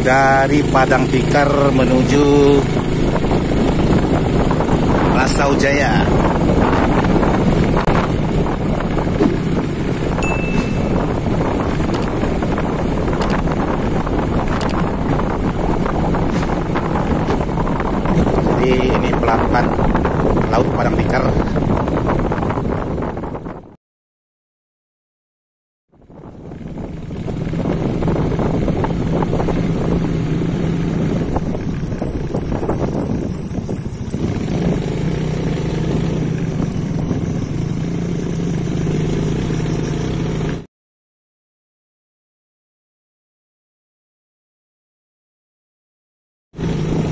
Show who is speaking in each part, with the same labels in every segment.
Speaker 1: dari Padang Tikar menuju Lasau Jaya. Jadi ini pelabuhan Laut Padang Tikar.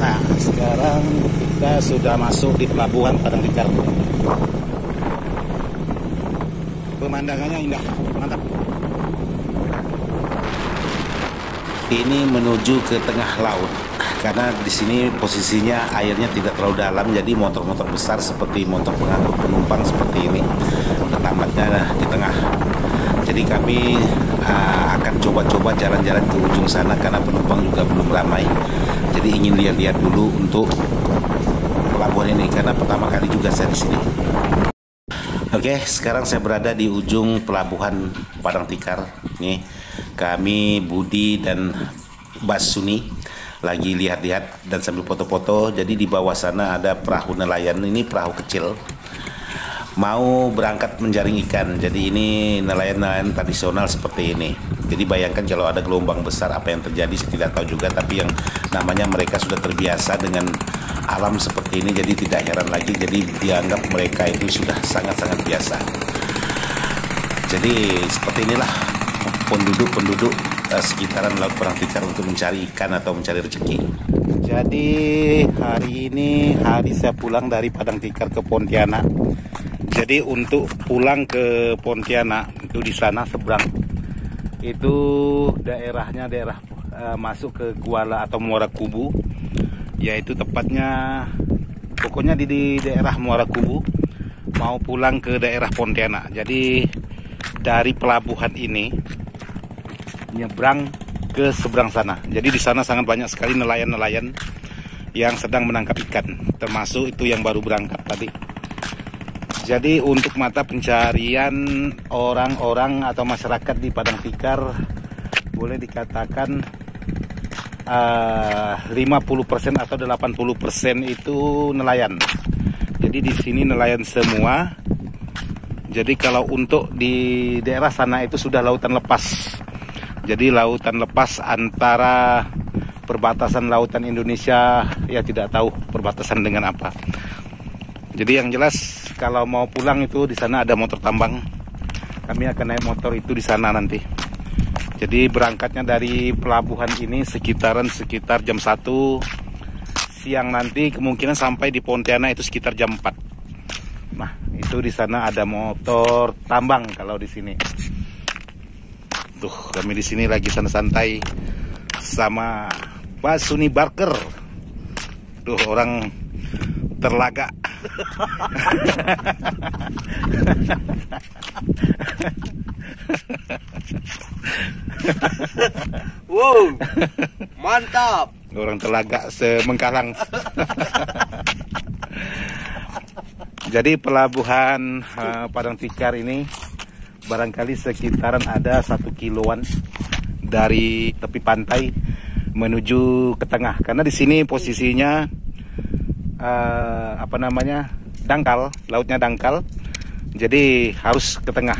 Speaker 1: Nah, sekarang kita sudah masuk di pelabuhan Padang Tikar. Pemandangannya indah, mantap. Ini menuju ke tengah laut karena di sini posisinya airnya tidak terlalu dalam, jadi motor-motor besar seperti motor pengangkut penumpang seperti ini terlambatnya di tengah. Jadi kami akan coba-coba jalan-jalan ke ujung sana karena penumpang juga belum ramai. Jadi ingin lihat-lihat dulu untuk pelabuhan ini karena pertama kali juga saya di sini. Oke, sekarang saya berada di ujung pelabuhan Padang Tikar. Nih, kami Budi dan Basuni lagi lihat-lihat dan sambil foto-foto. Jadi di bawah sana ada perahu nelayan, ini perahu kecil. Mau berangkat menjaring ikan. Jadi ini nelayan-nelayan tradisional seperti ini. Jadi bayangkan kalau ada gelombang besar apa yang terjadi, saya tidak tahu juga. Tapi yang namanya mereka sudah terbiasa dengan alam seperti ini, jadi tidak heran lagi. Jadi dianggap mereka itu sudah sangat-sangat biasa. Jadi seperti inilah penduduk sekitaran Laut Padang Tikar untuk mencari ikan atau mencari rezeki. Jadi hari ini hari saya pulang dari Padang Tikar ke Pontianak. Jadi untuk pulang ke Pontianak itu di sana seberang itu daerahnya masuk ke Kuala atau Muara Kubu, yaitu tepatnya pokoknya di daerah Muara Kubu mau pulang ke daerah Pontianak. Jadi dari pelabuhan ini nyebrang ke seberang sana. Jadi di sana sangat banyak sekali nelayan-nelayan yang sedang menangkap ikan, termasuk itu yang baru berangkat tadi. Jadi untuk mata pencarian orang-orang atau masyarakat di Padang Tikar boleh dikatakan 50% atau 80% itu nelayan. Jadi di sini nelayan semua. Jadi kalau untuk di daerah sana itu sudah lautan lepas. Jadi lautan lepas antara perbatasan lautan Indonesia, ya tidak tahu perbatasan dengan apa. Jadi yang jelas kalau mau pulang itu di sana ada motor tambang. Kami akan naik motor itu di sana nanti. Jadi berangkatnya dari pelabuhan ini sekitar jam 1 siang nanti, kemungkinan sampai di Pontianak itu sekitar jam 4. Nah, itu di sana ada motor tambang kalau di sini. Tuh, kami di sini lagi santai sama Pak Suni Barker. Tuh orang terlagak.
Speaker 2: Wow, mantap.
Speaker 1: Orang Telagak semengkalang. Jadi pelabuhan Padang Tikar ini barangkali sekitaran ada 1 kiloan dari tepi pantai menuju ke tengah. Karena di sini posisinya dangkal, lautnya dangkal. Jadi harus ke tengah.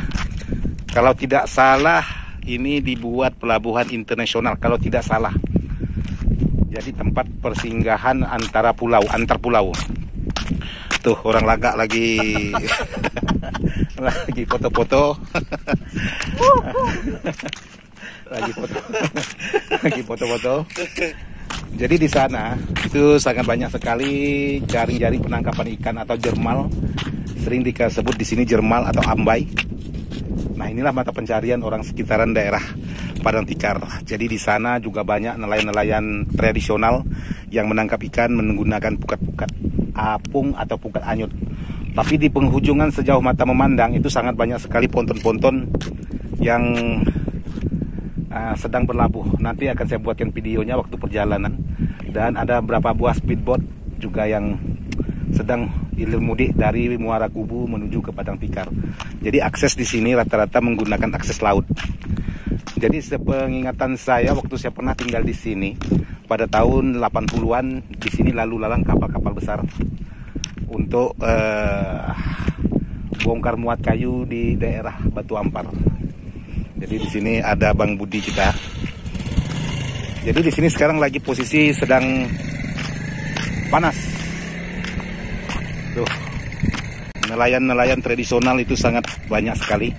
Speaker 1: Kalau tidak salah ini dibuat pelabuhan internasional kalau tidak salah. Jadi tempat persinggahan antar pulau. Tuh orang lagak lagi lagi foto-foto. lagi foto-foto. Jadi di sana itu sangat banyak sekali jaring-jaring penangkapan ikan atau jermal. Sering disebut di sini jermal atau ambai. Nah, inilah mata pencarian orang sekitaran daerah Padang Tikar. Jadi di sana juga banyak nelayan-nelayan tradisional yang menangkap ikan menggunakan pukat-pukat apung atau pukat anyut. Tapi di penghujungan sejauh mata memandang itu sangat banyak sekali ponton-ponton yang
Speaker 3: sedang berlabuh. Nanti akan saya buatkan videonya waktu perjalanan. Dan ada beberapa buah speedboat juga yang sedang hilir mudik dari Muara Kubu menuju ke Padang Tikar. Jadi akses di sini rata-rata menggunakan akses laut. Jadi sepengingatan saya waktu saya pernah tinggal di sini pada tahun 80-an, di sini lalu lalang kapal-kapal besar untuk bongkar muat kayu di daerah Batu Ampar. Jadi di sini ada Bang Budi kita. Jadi di sini sekarang lagi posisi sedang panas. Tuh, nelayan-nelayan tradisional itu sangat banyak sekali.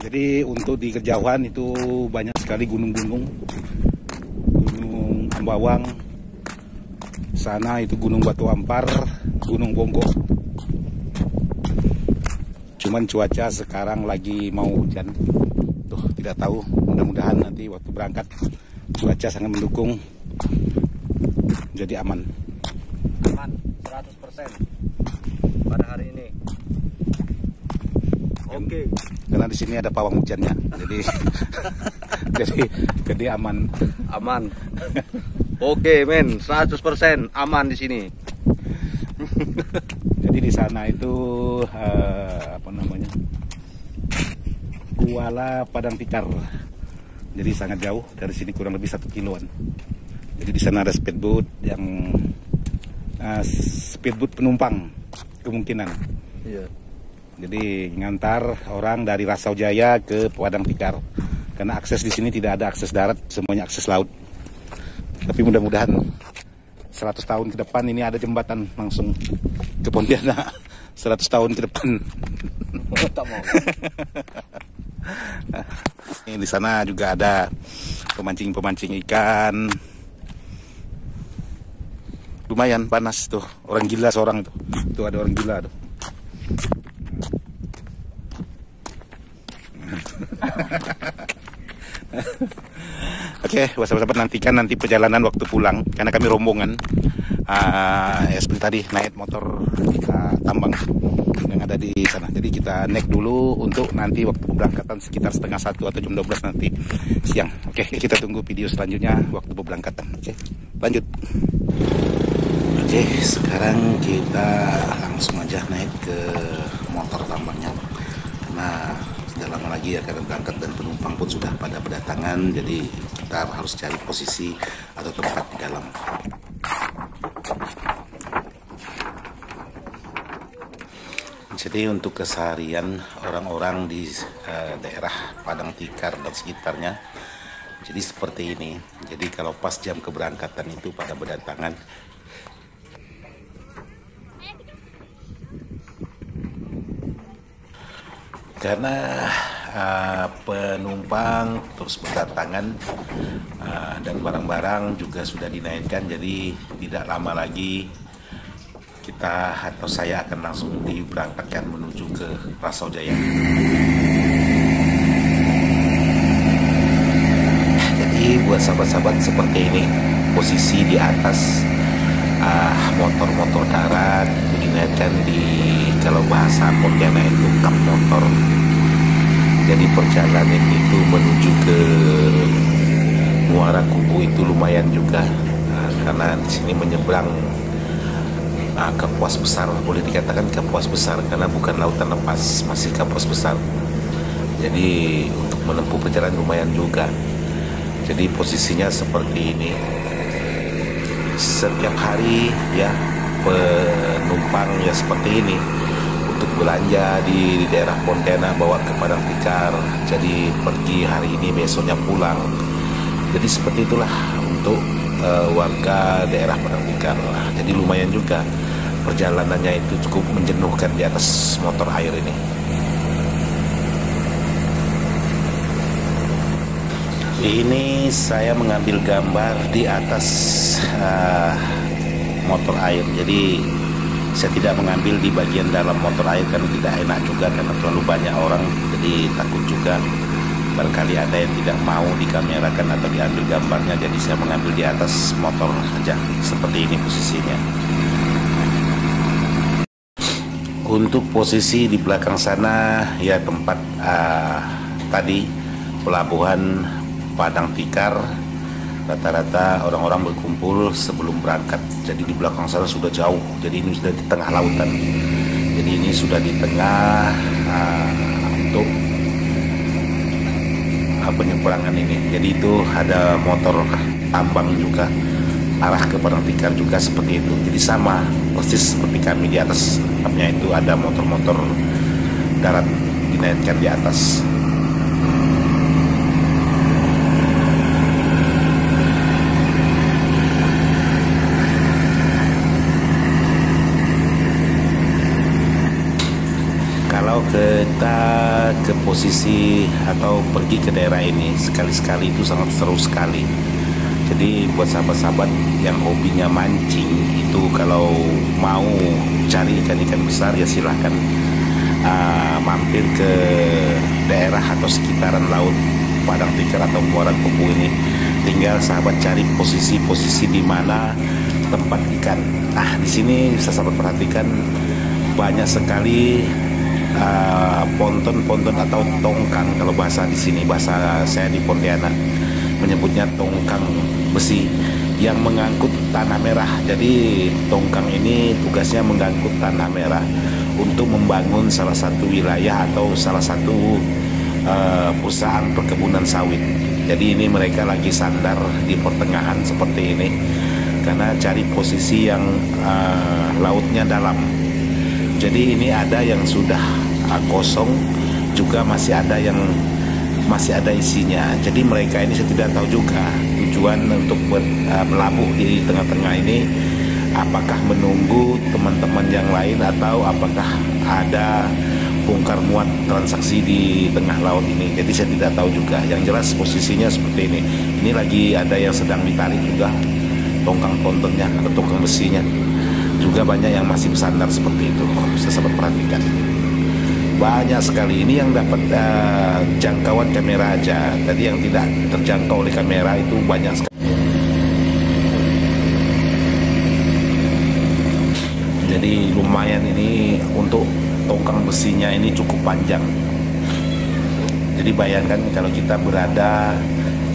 Speaker 3: Jadi untuk di kejauhan itu banyak sekali gunung-gunung, Gunung Ambawang, sana itu Gunung Batu Ampar, Gunung Bongkok. Cuman cuaca sekarang lagi mau hujan. Tuh, tidak tahu, mudah-mudahan nanti waktu berangkat cuaca sangat mendukung. Jadi aman.
Speaker 2: Aman 100% pada hari ini. Oke.
Speaker 3: Karena di sini ada pawang hujannya. Jadi jadi aman.
Speaker 2: Aman. Oke, men, 100% aman di sini.
Speaker 3: Jadi di sana itu apa namanya? Kuala Padang Tikar. Jadi sangat jauh dari sini, kurang lebih 1 kiloan. Jadi di sana ada speedboat yang speedboat penumpang kemungkinan.
Speaker 2: Iya.
Speaker 3: Jadi ngantar orang dari Rasau Jaya ke Padang Tikar. Karena akses di sini tidak ada akses darat, semuanya akses laut. Tapi mudah-mudahan 100 tahun ke depan ini ada jembatan langsung ke Pontianak. 100 tahun ke depan.
Speaker 2: Tak mau.
Speaker 3: Di sana juga ada pemancing-pemancing ikan. Lumayan panas tuh. Orang gila seorang itu. Tuh ada orang gila tuh. Oke, sahabat-sahabat, nantikan nanti perjalanan waktu pulang karena kami rombongan. Ya seperti tadi naik motor tambang yang ada di sana. Jadi kita naik dulu untuk nanti waktu keberangkatan sekitar setengah 1 atau jam 12 nanti siang. Oke, kita tunggu video selanjutnya waktu keberangkatan. Oke, lanjut. Oke, sekarang kita langsung aja naik ke motor tambangnya karena tidak lama lagi akan berangkat dan penumpang pun sudah pada berdatangan. Jadi kita harus cari posisi atau tempat di dalam. Jadi untuk keseharian orang-orang di daerah Padang Tikar dan sekitarnya, jadi seperti ini. Jadi kalau pas jam keberangkatan itu pada berdatangan. Karena penumpang terus berdatangan dan barang-barang juga sudah dinaikkan, jadi tidak lama lagi kita atau saya akan langsung diberangkatkan menuju ke Rasau Jaya. Jadi buat sahabat-sahabat seperti ini, posisi di atas motor-motor darat itu dinaikkan di, kalau bahasa Pontianak itu kap motor. Jadi perjalanan itu menuju ke Muara Kubu itu lumayan juga, karena di sini menyeberang Kapuas Besar, boleh dikatakan Kapuas Besar karena bukan lautan lepas, masih Kapuas Besar. Jadi untuk menempuh perjalanan lumayan juga. Jadi posisinya seperti ini. Setiap hari ya penumpang ya seperti ini untuk belanja di daerah Pontianak bawa ke Padang Tikar. Jadi pergi hari ini besoknya pulang. Jadi seperti itulah untuk warga daerah Padang Tikar. Jadi lumayan juga perjalanannya itu cukup menjenuhkan di atas motor air ini. Ini saya mengambil gambar di atas motor air. Jadi saya tidak mengambil di bagian dalam motor air karena tidak enak juga, karena terlalu banyak orang. Jadi takut juga barangkali ada yang tidak mau dikamerakan atau diambil gambarnya. Jadi saya mengambil di atas motor saja. Seperti ini posisinya.
Speaker 1: Untuk posisi di belakang sana ya tempat tadi pelabuhan Padang Tikar, rata-rata orang-orang berkumpul sebelum berangkat. Jadi di belakang sana sudah jauh, jadi ini sudah di tengah lautan. Jadi ini sudah di tengah untuk penyeberangan ini. Jadi itu ada motor tambang juga arah ke Padang Tikar juga seperti itu. Jadi sama persis seperti kami di atas kapnya itu ada motor-motor darat dinaikkan di atas. Kalau kita ke posisi atau pergi ke daerah ini sekali-sekali itu sangat seru sekali. Jadi buat sahabat-sahabat yang hobinya mancing itu kalau mau cari ikan-ikan besar ya silahkan mampir ke daerah atau sekitaran laut Padang Tikar atau Muara Kubu ini. Tinggal sahabat cari posisi-posisi di mana tempat ikan. Nah di sini bisa sahabat perhatikan banyak sekali ponton-ponton atau tongkang, kalau bahasa di sini, bahasa saya di Pontianak menyebutnya tongkang besi yang mengangkut tanah merah. Jadi tongkang ini tugasnya mengangkut tanah merah untuk membangun salah satu wilayah atau salah satu perusahaan perkebunan sawit. Jadi ini mereka lagi sandar di pertengahan seperti ini karena cari posisi yang lautnya dalam. Jadi ini ada yang sudah kosong, juga masih ada isinya. Jadi mereka ini saya tidak tahu juga tujuan untuk melabuh di tengah-tengah ini, apakah menunggu teman-teman yang lain atau apakah ada bongkar muat transaksi di tengah laut ini. Jadi saya tidak tahu juga. Yang jelas posisinya seperti ini. Ini lagi ada yang sedang ditarik juga tongkang pontonnya atau tongkang besinya. Juga banyak yang masih bersandar seperti itu. Bisa sahabat perhatikan. Banyak sekali. Ini yang dapat jangkauan kamera aja. Tadi yang tidak terjangkau oleh kamera itu banyak sekali. Jadi lumayan ini untuk tongkang besinya ini cukup panjang. Jadi bayangkan kalau kita berada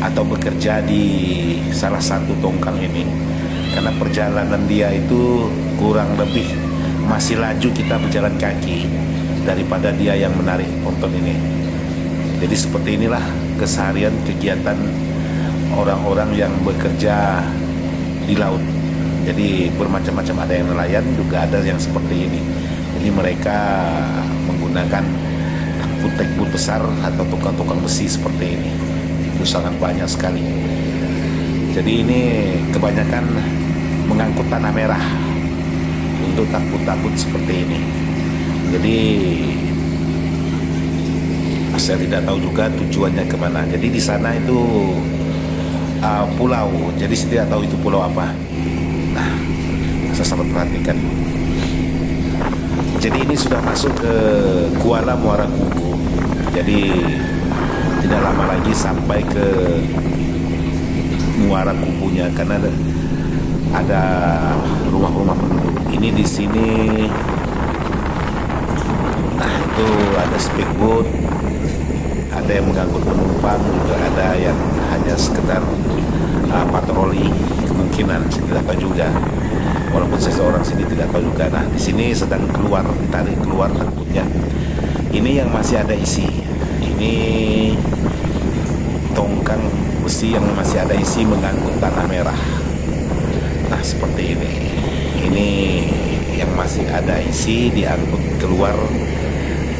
Speaker 1: atau bekerja di salah satu tongkang ini, karena perjalanan dia itu kurang lebih masih laju kita berjalan kaki daripada dia yang menarik ponton ini. Jadi seperti inilah keseharian kegiatan orang-orang yang bekerja di laut. Jadi bermacam-macam, ada yang nelayan juga ada yang seperti ini. Jadi mereka menggunakan tekbut besar atau tukang-tukang besi seperti ini. Itu sangat banyak sekali. Jadi ini kebanyakan mengangkut tanah merah untuk takbut-takbut seperti ini. Jadi saya tidak tahu juga tujuannya kemana. Jadi di sana itu pulau. Jadi saya tidak tahu itu pulau apa. Nah, saya sangat perhatikan. Jadi ini sudah masuk ke Kuala Muara Kubu. Jadi tidak lama lagi sampai ke Muara Kubunya karena ada rumah-rumah penduduk. Ini di sini. Nah, itu ada speedboat, ada yang mengangkut penumpang, juga ada yang hanya sekedar patroli kemungkinan, saya tidak tahu juga. Walaupun saya seorang sini tidak tahu juga. Nah, di sini sedang ditarik keluar takutnya. Ini yang masih ada isi. Ini tongkang besi yang masih ada isi mengangkut tanah merah. Nah, seperti ini. Ini yang masih ada isi diangkut keluar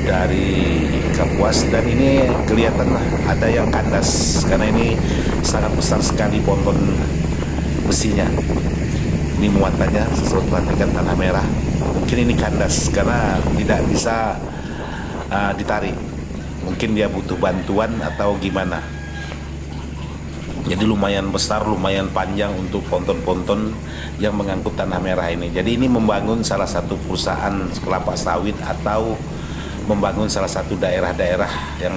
Speaker 1: dari Kapuas, dan ini kelihatan ada yang kandas karena ini sangat besar sekali ponton besinya. Ini muatannya sesuai perhatikan tanah merah. Mungkin ini kandas karena tidak bisa ditarik. Mungkin dia butuh bantuan atau gimana. Jadi lumayan besar, lumayan panjang untuk ponton-ponton yang mengangkut tanah merah ini. Jadi ini membangun salah satu perusahaan kelapa sawit atau membangun salah satu daerah-daerah yang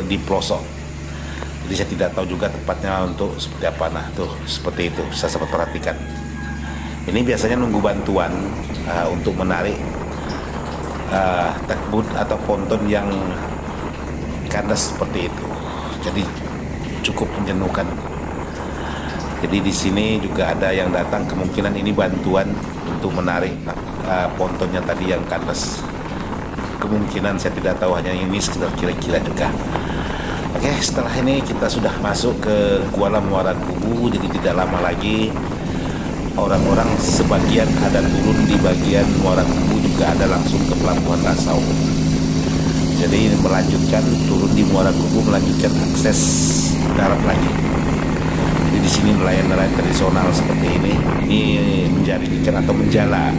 Speaker 1: di pelosok. Jadi saya tidak tahu juga tempatnya untuk seperti apa. Nah, tuh seperti itu, bisa sempat perhatikan. Ini biasanya nunggu bantuan untuk menarik tugboat atau ponton yang kandas seperti itu. Jadi cukup menjenuhkan. Jadi di sini juga ada yang datang, kemungkinan ini bantuan untuk menarik pontonnya tadi yang kandas. Kemungkinan saya tidak tahu, hanya ini sekedar kira-kira juga. Oke, setelah ini kita sudah masuk ke Kuala Muara Kubu, jadi tidak lama lagi orang-orang sebagian ada turun di bagian Muara Kubu, juga ada langsung ke Pelabuhan Rasau. Jadi melanjutkan turun di Muara Kubu, melanjutkan akses darat lagi. Jadi di sini nelayan-nelayan tradisional seperti ini menjadi ikan atau menjala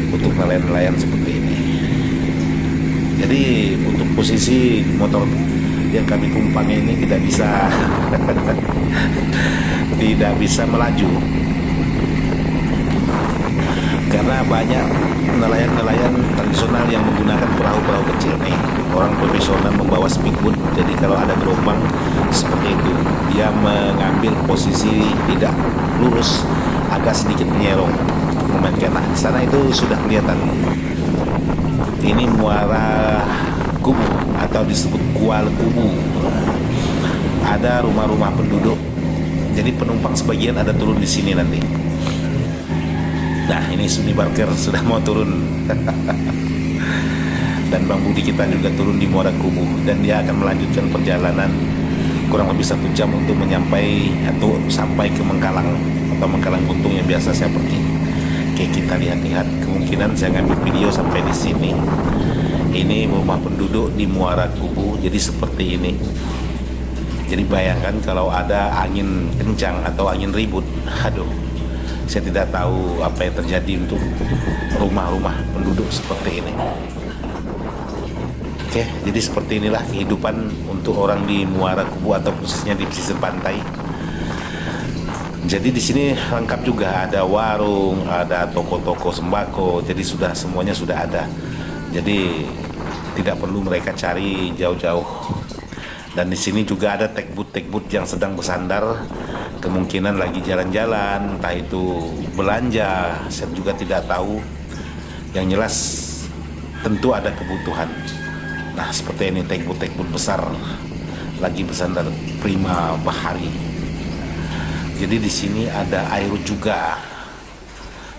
Speaker 1: untuk nelayan-nelayan seperti ini. Jadi untuk posisi motor yang kami tumpangi ini tidak bisa tidak bisa melaju karena banyak nelayan-nelayan tradisional yang menggunakan perahu-perahu kecil nih. Orang profesional membawa speedboat, jadi kalau ada gelombang seperti itu dia mengambil posisi tidak lurus, agak sedikit menyerong memainkan. Nah, di sana itu sudah kelihatan. Ini Muara Kubu atau disebut Kuala Kubu. Ada rumah-rumah penduduk. Jadi penumpang sebagian ada turun di sini nanti. Nah, ini Suni Barker sudah mau turun. Dan Bang Budi kita juga turun di Muara Kubu, dan dia akan melanjutkan perjalanan kurang lebih 1 jam untuk sampai ke Mengkalang atau Mengkalang Guntung yang biasa saya pergi. Oke, kita lihat-lihat. Kemungkinan saya ngambil video sampai di sini. Ini rumah penduduk di Muara Kubu, jadi seperti ini. Jadi bayangkan kalau ada angin kencang atau angin ribut, aduh, saya tidak tahu apa yang terjadi untuk rumah-rumah penduduk seperti ini. Oke, jadi seperti inilah kehidupan untuk orang di Muara Kubu atau khususnya di pesisir pantai. Jadi di sini lengkap juga, ada warung, ada toko-toko sembako, jadi semuanya sudah ada. Jadi tidak perlu mereka cari jauh-jauh. Dan di sini juga ada tugboat yang sedang bersandar, kemungkinan lagi jalan-jalan, entah itu belanja, saya juga tidak tahu. Yang jelas tentu ada kebutuhan. Nah, seperti ini tugboat besar lagi bersandar Prima Bahari. Jadi di sini ada air juga.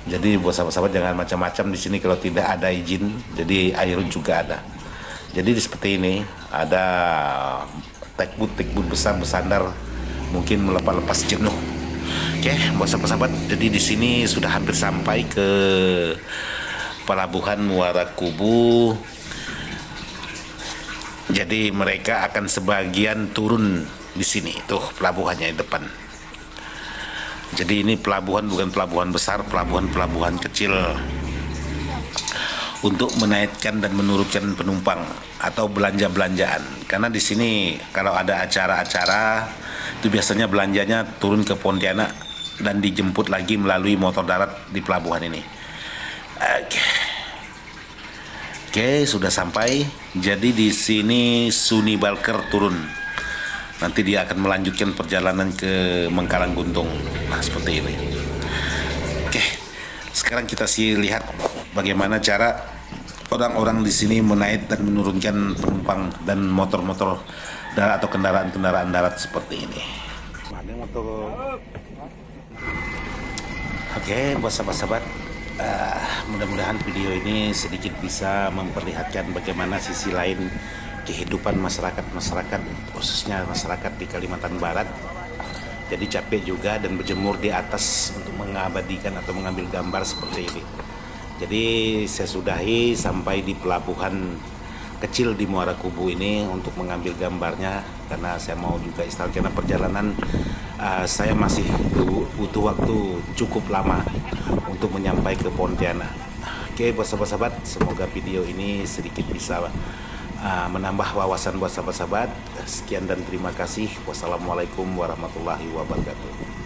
Speaker 1: Jadi buat sahabat-sahabat jangan macam-macam di sini kalau tidak ada izin. Jadi air juga ada. Jadi seperti ini ada tugboat besar bersandar, mungkin melepas jenuh. Oke, buat sahabat-sahabat, jadi di sini sudah hampir sampai ke Pelabuhan Muara Kubu. Jadi mereka akan sebagian turun di sini. Tuh pelabuhannya di depan. Jadi ini pelabuhan bukan pelabuhan besar, pelabuhan kecil untuk menaikkan dan menurunkan penumpang atau belanja-belanjaan. Karena di sini kalau ada acara-acara itu biasanya belanjanya turun ke Pontianak dan dijemput lagi melalui motor darat di pelabuhan ini. Oke, sudah sampai. Jadi di sini Suni Barker turun. Nanti dia akan melanjutkan perjalanan ke Mengkalang Guntung. Nah, seperti ini. Oke, sekarang kita lihat bagaimana cara orang-orang di sini menaik dan menurunkan penumpang dan motor-motor darat atau kendaraan-kendaraan darat seperti ini. Ada motor. Oke, buat sahabat-sahabat, mudah-mudahan video ini sedikit bisa memperlihatkan bagaimana sisi lain kehidupan masyarakat khususnya masyarakat di Kalimantan Barat. Jadi capek juga dan berjemur di atas untuk mengabadikan atau mengambil gambar seperti ini. Jadi saya sudahi sampai di pelabuhan kecil di Muara Kubu ini untuk mengambil gambarnya, karena saya mau juga istirahat karena perjalanan saya masih butuh waktu cukup lama untuk menyampai ke Pontianak. Oke, buat sahabat-sahabat, semoga video ini sedikit bisa menambah wawasan buat sahabat-sahabat. Sekian dan terima kasih. Wassalamualaikum warahmatullahi wabarakatuh.